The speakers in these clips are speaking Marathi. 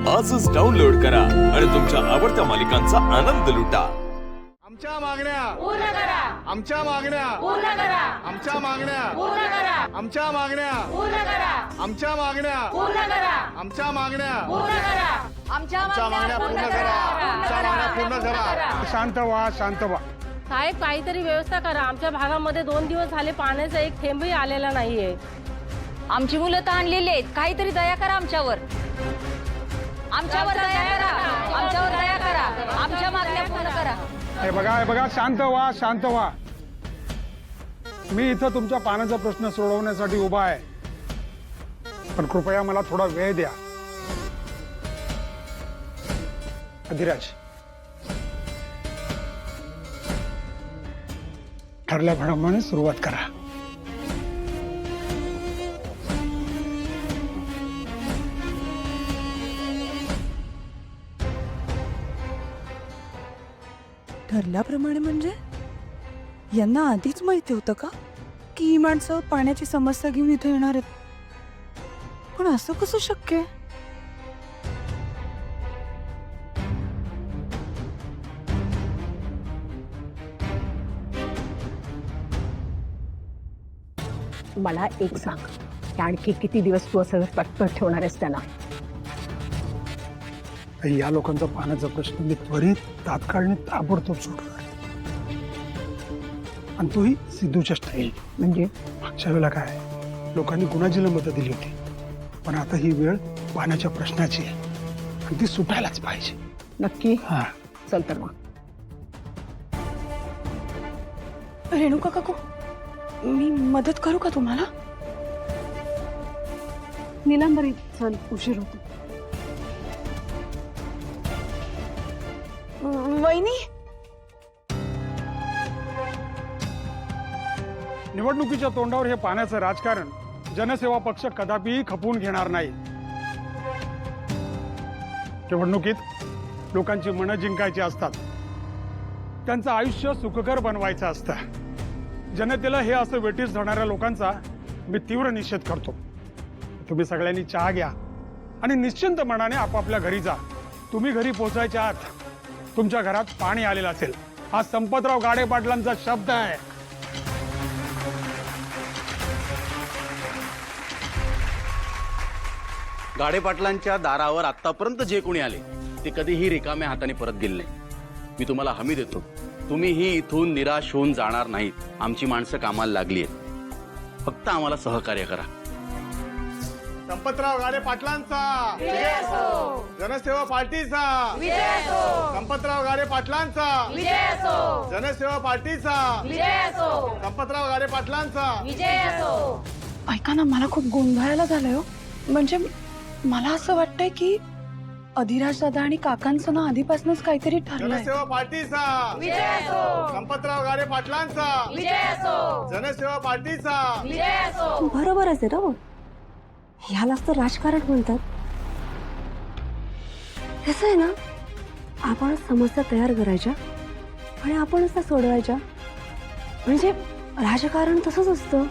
आजच डाउनलोड करा आणि तुमच्या आवडत्या मालिकांचा आनंद लुटा। आमच्या मागण्या पूर्ण करा, आमच्या मागण्या पूर्ण करा, आमच्या मागण्या पूर्ण करा, आमच्या मागण्या पूर्ण करा, आमच्या मागण्या पूर्ण करा, आमच्या मागण्या पूर्ण करा, आमच्या मागण्या पूर्ण करा आमच्या मागण्या पूर्ण करा। शांत व्हा, शांत व्हा। साहेब काहीतरी व्यवस्था करा। आमच्या भागामध्ये 2 दिवस झाले पाण्याचा एक थेंबही आलेला नाहीये। आमची मुलं ताणलेली आहेत, काहीतरी दया करा आमच्यावर, आमच्यावर दया करा, आमच्यावर दया करा, आमच्या मागण्या पूर्ण करा। हे बघा, शांत व्हा, शांत व्हा। मी इथं तुमच्या पाण्याचा प्रश्न सोडवण्यासाठी उभा आहे, पण कृपया मला थोडा वेळ द्या। अधिराज, ठरल्याप्रमाणे सुरुवात करा। ठरल्याप्रमाणे म्हणजे यांना आधीच माहिती होतं का की ही माणसं पाण्याची समस्या घेऊन इथे येणार आहेत? पण असं कसं शक्य आहे? मला एक सांग, की आणखी किती दिवस तू असं पटपट ठेवणार आहेस त्यांना? या लोकांचा पाण्याचा प्रश्न मी त्वरित तात्काळ आणि ताबडतोब सोडणार, आणि तोही सिद्धूच्या स्टाईल। म्हणजे मागच्या वेळेला काय लोकांनी गुणाजीला मतं दिली होती, पण आता ही वेळ पाण्याच्या प्रश्नाची आहे आणि ती सुटायलाच पाहिजे। नक्की? हा, चल तर मग। रेणुका काकू, मी मदत करू का तुम्हाला? नीलांबरी, चल, उशीर होतो। वहिनी, निवडणुकीच्या तोंडावर हे पाण्याचं राजकारण जनसेवा पक्ष कदापिही खपवून घेणार नाही। निवडणुकीत लोकांची मनं जिंकायची असतात, त्यांचं आयुष्य सुखकर बनवायचं असतं। जनतेला हे असं वेठीस धरणाऱ्या लोकांचा मी तीव्र निषेध करतो। तुम्ही सगळ्यांनी चहा घ्या आणि निश्चिंत मनाने आपापल्या घरी जा। तुम्ही घरी पोहोचायच्या आत तुमच्या घरात पाणी आलेलं असेल, हा संपतराव गाडे पाटलांचा शब्द आहे। गाडे पाटलांच्या दारावर आतापर्यंत जे कोणी आले ते कधीही रिकाम्या हाताने परत गेले नाही। मी तुम्हाला हमी देतो, तुम्हीही इथून निराश होऊन जाणार नाहीत। आमची माणसं कामाला लागली आहेत, फक्त आम्हाला सहकार्य करा। संपतराव गाडे पाटलांचा विजय असो, जनसेवा पार्टीचा विजय असो, संपतराव गाडे पाटलांचा विजय असो, जनसेवा पार्टीचा विजय असो, संपतराव गाडे पाटलांचा विजय असो। ऐका ना, मला खूप गोंधळायला झालंय हो। म्हणजे मला असं वाटतंय की अधिराज दादा आणि काकांचं ना आधीपासूनच काहीतरी ठरलंय। जनसेवा पार्टीचा विजय असो, संपतराव गाडे पाटलांचा विजय असो, जनसेवा पार्टीचा विजय असो। बरोबरच आहे ना, ह्यालाच तर राजकारण म्हणतात। कसं आहे ना, आपण समस्या तयार करायच्या आणि आपणच त्या सोडवायच्या, म्हणजे राजकारण तसंच असतं।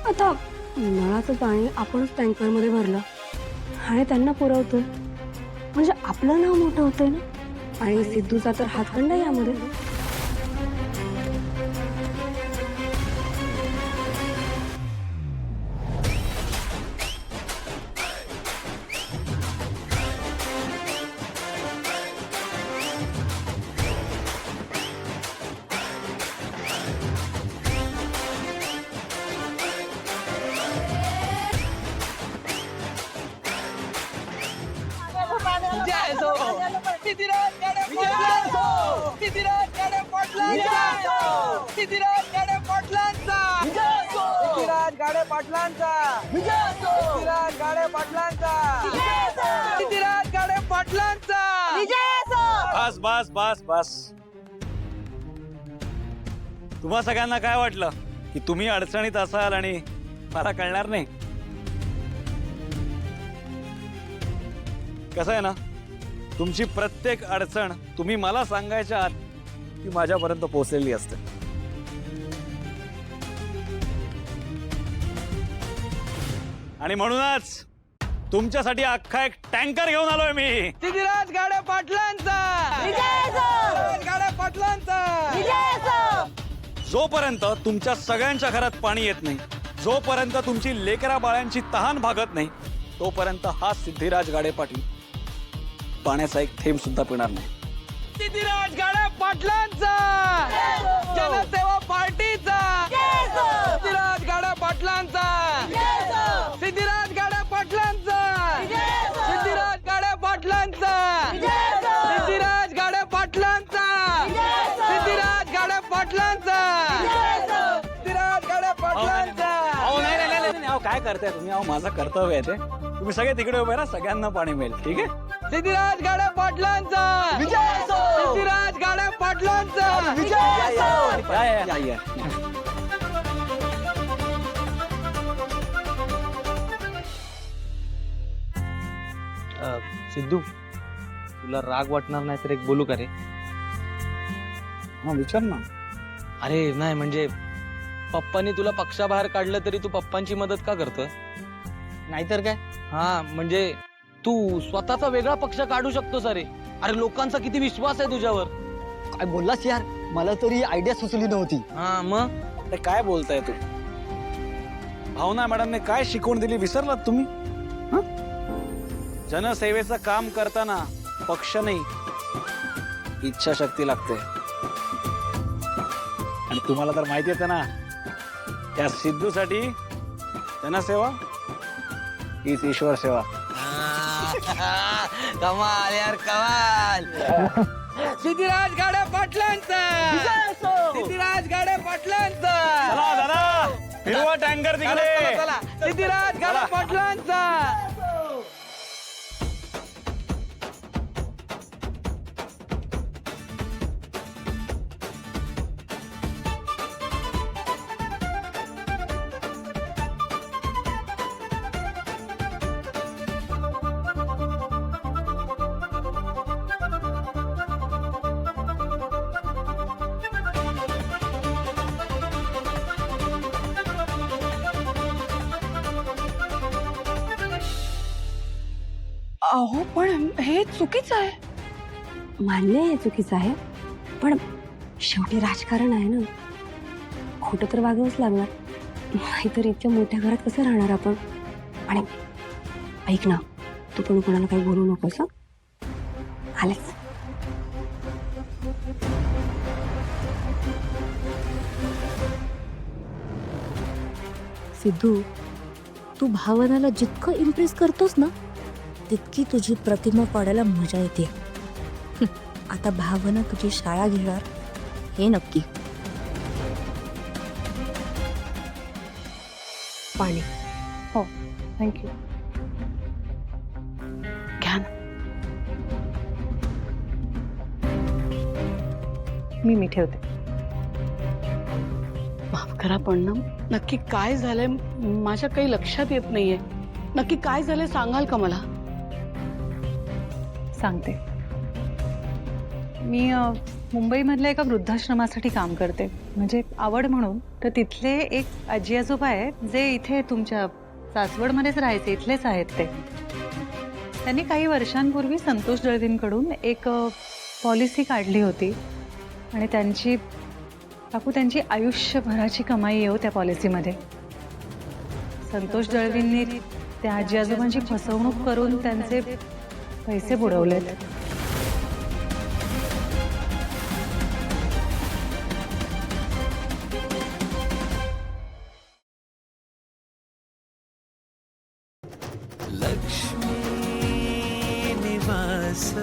आता नळाचं पाणी आपणच टँकरमध्ये भरलं आणि त्यांना पुरवतोय, म्हणजे आपलं नाव मोठं होतंय ना, आणि सिद्धूचा तर हातखंडा यामध्ये। बस बस बस बस। तुम्हा सगळ्यांना काय वाटलं की तुम्ही अडचणीत असाल आणि मला कळणार नाही? कसं आहे ना, तुमची प्रत्येक अडचण तुम्ही मला सांगायच्या आत ती माझ्यापर्यंत पोहोचलेली असते। आणि म्हणूनच तुमच्यासाठी अख्खा एक टँकर घेऊन आलोय मी. सिद्धीराज गाडे पाटलांचा गाडे पाटलांचा. जोपर्यंत तुमच्या सगळ्यांच्या घरात पाणी येत नाही, जोपर्यंत तुमची लेकरा बाळांची तहान भागत नाही, तोपर्यंत हा सिद्धिराज गाडे पाटील पाण्याचा एक थेंब सुद्धा पिणार नाही. सिद्धीराज गाडे पाटलांचा जनसेवा पार्टीचा सिद्धीराज गाडे पाटलांचा सिद्धीराज गाडे पाटलांचा सिद्धीराज गाडे पाटलांचा सिद्धीराज गाडे पाटलांचा सिद्धीराज गाडे पाटलांचा सिद्धीराज गाडे पाटलांचा. अहो नाही नाही नाही नाही, अहो काय करताय तुम्ही? अहो माझं कर्तव्य आहे ते. तुम्ही सगळे तिकडे उभे राहा, सगळ्यांना पाणी मिळेल. ठीक आहे. सिद्धीराज गाडे पाटलांचा सिद्धीराज गाडे पाटलांचा या, या, या. सिद्धू तुला राग वाटणार नाही तर एक बोलू का रे? हा विचार ना. अरे नाही म्हणजे पप्पांनी तुला पक्षाबाहेर काढलं तरी तू पप्पांची मदत का करतोय? नाहीतर काय. हा म्हणजे तू स्वतःचा वेगळा पक्ष काढू शकतोस. अरे अरे लोकांचा किती विश्वास आहे तुझ्यावर. काय बोललास यार, मला तरी आयडिया सुचली नव्हती. हा मग ते काय बोलताय तू? भावना मॅडमने काय शिकवून दिली विसरलात तुम्ही? जनसेवेचं काम करताना पक्ष नाही, इच्छाशक्ती लागते. आणि तुम्हाला तर माहिती आहे ना, त्या सिद्धूसाठी जनसेवा हीच ईश्वर सेवा. कमाल यार कमाल. सिद्धीराज गाडे पाटलांचा सिद्धीराज गाडे पाटलांचा. चला दादा फिरवा टँकर तिकडे. चला सिद्धीराज गाडे पाटलांचा. अहो पण हे चुकीचं आहे. मान्य आहे चुकीचं आहे, पण शेवटी राजकारण आहे ना. खोटं तर वागावंच लागणार, नाहीतर इतक्या मोठ्या घरात कसं राहणार आपण. आणि ऐक ना, तू पण कोणाला काही बोलू नकोस. आलेच. सिद्धू, तू भावनाला जितकं इम्प्रेस करतोस ना तितकी तुझी प्रतिमा पाडायला मजा येते. आता भावना तुझी शाळा घेणार हे नक्की. पाणी. हो थँक्यू. घ्या ना. मी ठेवते. माफ करा पण ना, नक्की काय झालंय माझ्या काही लक्षात येत नाहीये. नक्की काय झालंय सांगाल का मला? सांगते. मी मुंबईमधल्या एका वृद्धाश्रमासाठी काम करते, म्हणजे आवड म्हणून. तर तिथले एक आजी आजोबा आहेत जे इथे तुमच्या सासवडमध्येच राहायचे, इथलेच आहेत ते. त्यांनी काही वर्षांपूर्वी संतोष दळवींकडून एक पॉलिसी काढली होती आणि त्यांची आयुष्यभराची कमाई येऊ त्या पॉलिसीमध्ये. संतोष दळवींनी त्या आजी आजोबांची फसवणूक करून त्यांचे पैसे बुडवलेत. लक्ष्मी निवास